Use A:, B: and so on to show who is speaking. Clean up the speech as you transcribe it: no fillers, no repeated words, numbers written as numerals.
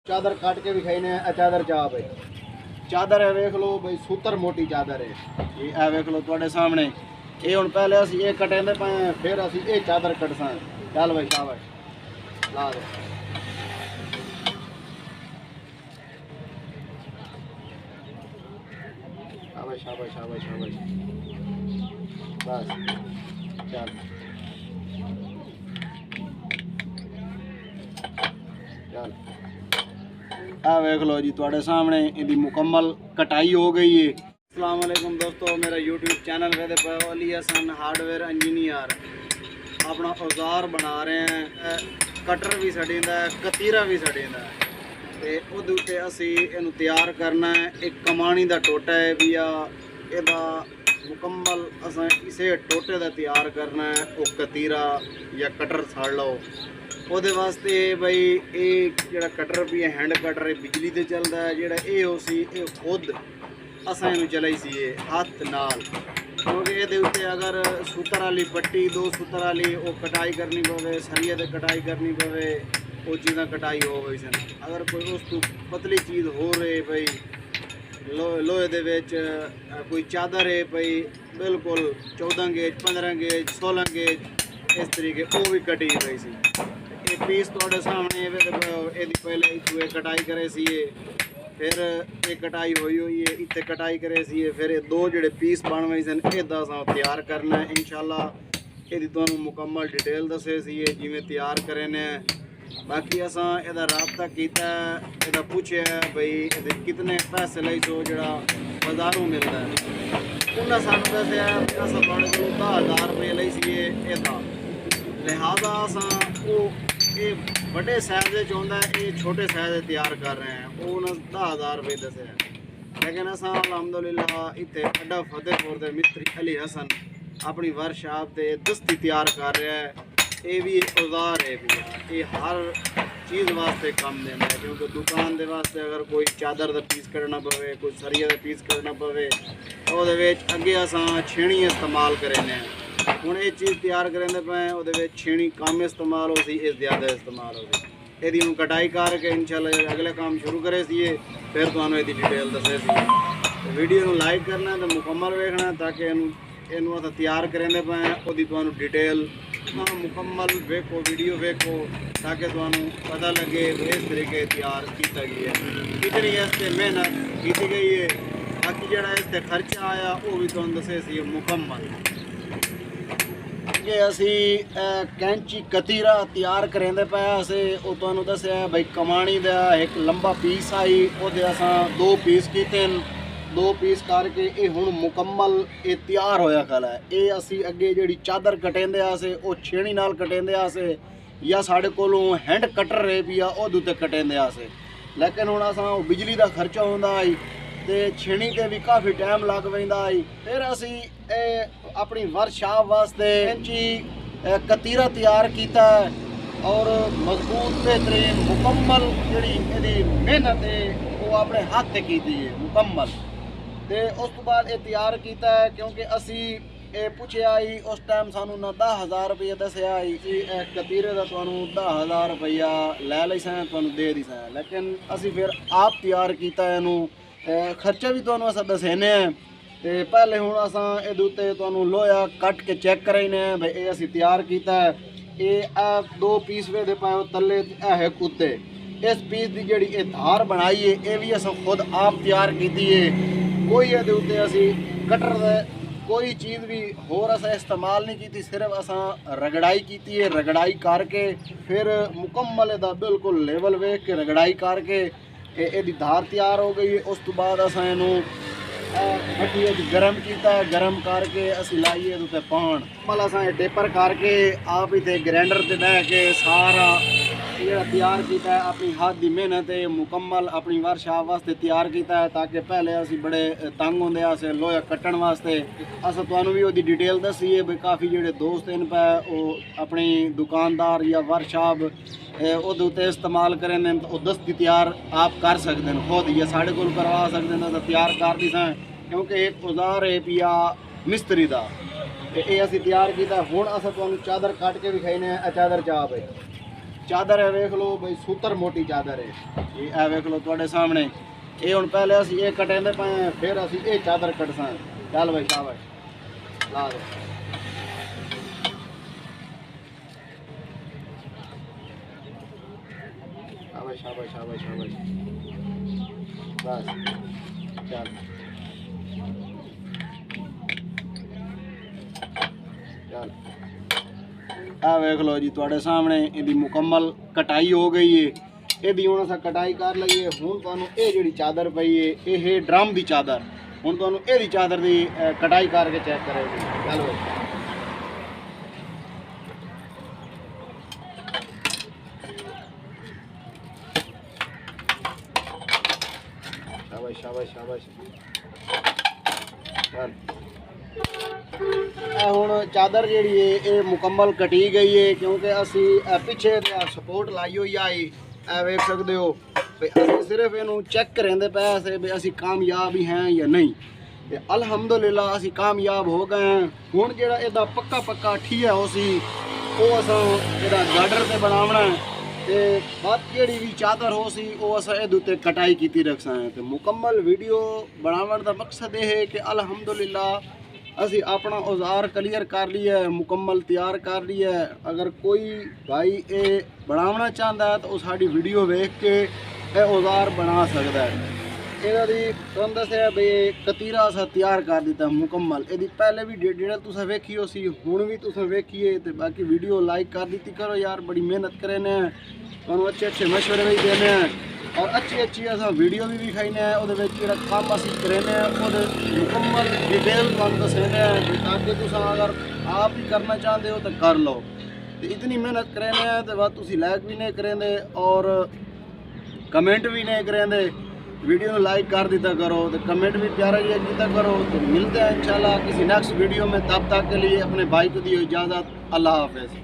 A: चादर काट के विखाई ने चादर चा भाई चादर है वेख लो भाई सूतर मोटी चादर है ये वेख लो थोड़े सामने ये हूँ पहले असी ये कटेंदे पे फिर असी ये चादर कटसा चल भाई शाबाश ला दे शाबाश शाबाश शाबाश शाबाश बस चल चल आ वेख लो जी थोड़े सामने इनकी मुकम्मल कटाई हो गई है। अस्सलाम वालेकुम दोस्तों, मेरा यूट्यूब चैनल वेदे पे अली हसन हार्डवेयर इंजीनियर अपना औजार बना रहे हैं। कटर भी सड़ींदा है, कतीरा भी सड़ींदा है ते उहदे उत्ते असी इहनूं तैयार करना है। एक कमानी दा टोटा है भी आ इहदा मुकम्मल असां इसे टोटे दा तैयार करना है। वो कतीरा या कटर साड़ लो ਉਹਦੇ वास्ते बई ये ਜਿਹੜਾ कटर भी है हैंड कटर है बिजली ते चलता है। ਜਿਹੜਾ ਇਹ ਹੋ ਸੀ ਇਹ खुद असां ਇਹਨੂੰ ਚਲਾਈ ਸੀ हथ नाल क्योंकि ਇਹਦੇ ਉੱਤੇ अगर सूतर वाली पट्टी दो सूतर वाली वो कटाई करनी पवे सरिये ते कटाई करनी पवे वो चीज़ां कटाई हो गई सन। अगर कोई उस तो पतली चीज़ हो रही भाई लोहे दे विच कोई चादर है भाई बिल्कुल 14 गेज 15 गेज 16 गेज इस तरीके वो भी कटी गई सी। ये पीस थोड़े सामने पहले इतने कटाई करे सी फिर ये कटाई हुई है इतने कटाई करे सी फिर दो जोड़े पीस बन गए सन इदा तैयार करना है। इंशाल्लाह ये तुहानू मुकम्मल डिटेल दसे सी जिमें तैयार करे ने। बाकी असा इहदा राबता किया इहदा पूछे भाई इहदे कितने पैसे लई सो जो बाजारों मिलता है उन्हें सानू दसिया असा तुहाडे कोलों 10,000 रुपये लई सी इहदा। लिहाजा असा वो ये बड़े साइज चाहता है ये छोटे साइज तैयार कर रहे हैं वो उन्हें 10,000 रुपये दसे लेकिन असा अलहमदुलिल्लाह इतने अड्डा फतेहपुर के मिस्त्री अली हसन अपनी वर्कशॉप से दस्ती तैयार कर रहा है। ये भी औजार है भी ये हर चीज़ वास्ते काम देना है क्योंकि दुकान के वास्ते अगर कोई चादर का पीस करना पवे कोई सरिया का पीस करना पवे तो अगे असा छेणी इस्तेमाल करें हूँ ये चीज़ तैयार करेंगे पे वो छेणी कम इस्तेमाल हो सी इस ज़्यादा इस्तेमाल हो सी यदि हूँ कटाई करके इंशाल्लाह अगले काम शुरू करे सी फिर तो ये डिटेल दसे सी। तो वीडियो को लाइक करना तो मुकम्मल वेखना ताकि इनू अस तैयार करेंगे पे वो डिटेल मुकम्मल वेखो वीडियो वेखो ताकि तुहानू पता लगे इस तरीके तैयार किया गया है कितनी इससे मेहनत की गई है। बाकी जो इससे खर्चा आया वो भी तुहानू दसे सी मुकम्मल कि असी कैंची कतीरा तैयार करेंदे पे असे वो तुहानू दसिया भाई कमानी दा एक लंबा पीस आई ओहदे असां 2 पीस कीते दो पीस करके ये हुण मुकम्मल ये तैयार होया खला है। ये असी अगे जिहड़ी चादर कटेंदे आसे वो छेणी नाल कटेंदे आसे या साडे कोलों हैंड कटर रहे भी आ ओहदे उत्ते कटेंदे आसे लेकिन हुण असां बिजली दा खर्चा हुंदा आई ते छेणी ते भी काफ़ी टाइम लग पैंदा आई। फिर असी अपनी वर्कशॉप वास्ते कैंची कतीरा तैयार किया और मजबूत बेहतरीन मुकम्मल जिहड़ी इहदी मेहनत है वो अपने हाथ से की है मुकम्मल। तो उस तो बाद ये तैयार किया है क्योंकि असी पूछे आई उस टाइम सानू ना 10,000 रुपये दसिया आई कि कतीरे का तुहानू 10,000 रुपया लै ली सैं तुहानू दे दी सैं लेकिन असी फिर आप तैयार किया इनू खर्चा भी तुहानू अस दसेने ते पहले हुण असां इहदे उत्ते तुहानू लोहा कट के चेक कराइने भाई ये असी तैयार किया है। ये 2 पीस वेदे पाए तले है उत्ते इस पीस की जिहड़ी ये धार बनाई है ये भी असां खुद आप तैयार की है। कोई इहदे उत्ते असी कटर दे कोई चीज़ भी होर असां इस्तेमाल नहीं की सिर्फ असां रगड़ाई की है। रगड़ाई करके फिर मुकम्मल इहदा बिल्कुल लेवल वेख के रगड़ाई करके ये धार तैयार हो गई। उस तो बाद असां इहनूं भट्टी गर्म किया गर्म करके असी लाइए उत्ते पान मल असां टेपर करके आप इतने ग्राइंडर से बह के सारा जो तैयार किया है अपनी हाथ की मेहनत है मुकम्मल अपनी वर्कशॉप वास्ते तैयार किया है। ताकि पहले असी बड़े तंग होंदे अस लोहा कट्टण वास्ते अस तुहानू भी उसकी डिटेल दसी है भाई काफ़ी जोड़े दोस्त इन पे वो अपनी दुकानदार या वर्कशॉप उहदे उत्ते इस्तेमाल करें तो दस्ती तैयार आप कर सकते हैं खुद या साढ़े कोल करवा सकते हैं तो तैयार कर दी सैं क्योंकि एक औजार है पिया मिस्त्री का ये असी तैयार किया। हुण अस तुहानू चादर कट के विखाई ने चादर चा भाई चादर है वेख लो भाई, सूतर मोटी चादर है ये वेख लो तुहाडे सामने। ये हुण पहले असीं ये कटेंदे पए हैं, फिर असीं ये चादर कटसां। चल भाई शाबाश, ला दो। शाबाश शाबाश शाबाश शाबाश, बस चल चल। आ वेख लो जी तुहाडे सामने इहदी मुकम्मल कटाई हो गई है। इहदी हुण असां कटाई कर लईए। हुण तुहानूं ये जिहड़ी चादर पई है ये ड्रम दी चादर, हुण तुहानूं इहदी चादर दी कटाई करके चेक करेगी। चल भाई शाबाश शाबाश शाबाश, चल। ਹੁਣ ਚਾਦਰ ਜਿਹੜੀ ਹੈ ਇਹ ਮੁਕੰਮਲ ਕਟੀ ਗਈ ਹੈ, ਕਿਉਂਕਿ ਅਸੀਂ ਪਿੱਛੇ ਸਪੋਰਟ ਲਾਈ ਹੋਈ ਆ। ਇਹ ਵੇਖ ਸਕਦੇ ਹੋ ਵੀ ਅਸੀਂ ਸਿਰਫ ਇਹਨੂੰ ਚੈੱਕ ਕਰਾਂਦੇ ਪਏ ਸੀ ਵੀ ਅਸੀਂ ਕਾਮਯਾਬ ਹੀ ਹਾਂ ਜਾਂ ਨਹੀਂ, ਤੇ ਅਲਹਮਦੁਲਿਲਾ ਅਸੀਂ ਕਾਮਯਾਬ ਹੋ ਗਏ ਹਾਂ। ਹੁਣ ਜਿਹੜਾ ਇਹਦਾ ਪੱਕਾ ਠੀਆ ਹੋ ਸੀ ਉਹ ਅਸਾਂ ਇਹਦਾ ਗਾਰਡਰ ਤੇ ਬਣਾਉਣਾ, ਤੇ ਬਾਅਦ ਜਿਹੜੀ ਵੀ ਚਾਦਰ ਹੋ ਸੀ ਉਹ ਅਸਾਂ ਇਹਦੇ ਉੱਤੇ ਕਟਾਈ ਕੀਤੀ ਰੱਖਸਾਂ। ਤੇ ਮੁਕੰਮਲ ਵੀਡੀਓ ਬਣਾਉਣ ਦਾ ਮਕਸਦ ਇਹ ਹੈ ਕਿ ਅਲਹਮਦੁਲਿਲਾ ਅਸੀਂ ਆਪਣਾ ਔਜ਼ਾਰ ਕਲੀਅਰ ਕਰ ਲਿਆ, ਮੁਕੰਮਲ ਤਿਆਰ ਕਰ ਲਿਆ। ਅਗਰ ਕੋਈ ਭਾਈ ਇਹ ਬਣਾਉਣਾ ਚਾਹੁੰਦਾ ਤਾਂ ਉਹ ਸਾਡੀ ਵੀਡੀਓ ਵੇਖ ਕੇ ਇਹ ਔਜ਼ਾਰ ਬਣਾ ਸਕਦਾ ਹੈ। ਇਹਨਾਂ ਦੀ ਤੁਹਾਨੂੰ ਦੱਸਿਆ ਵੀ ਕਤੀਰਾ ਅਸਾਂ ਤਿਆਰ ਕਰ ਦਿੱਤਾ ਮੁਕੰਮਲ। ਇਹਦੀ ਪਹਿਲੇ ਵੀ ਜਿਹੜਾ ਤੁਸੀਂ ਵੇਖੀਓ ਸੀ ਹੁਣ ਵੀ ਤੁਸੀਂ ਵੇਖੀਏ, ਤੇ ਬਾਕੀ ਵੀਡੀਓ ਲਾਈਕ ਕਰ ਦਿੱਤੀ ਕਰੋ ਯਾਰ, ਬੜੀ ਮਿਹਨਤ करे ने, ਤੁਹਾਨੂੰ अच्छे मशवरे भी देने और अच्छी असां वीडियो भी विखाने ਉਹਦੇ ਵਿੱਚ ਜਿਹੜਾ ਕੰਮ ਅਸੀਂ ਕਰਨੇ ਉਹਦੇ ਮੁਕੰਮਲ डिटेल ਤੁਹਾਨੂੰ ਦੱਸਣੇ ताकि ਤੁਸੀਂ अगर आप ही करना चाहते हो तो कर लो। तो इतनी मेहनत करने तो बात तुसी लाइक भी नहीं करेंगे और कमेंट भी नहीं करेंगे। वीडियो को लाइक कर दिया करो, तो कमेंट भी प्यारा लिया किया करो। तो मिलते हैं इंशाल्लाह किसी नेक्स्ट वीडियो में, तब तक के लिए अपने भाई को दी इजाज़त। अल्लाह हाफ़िज़।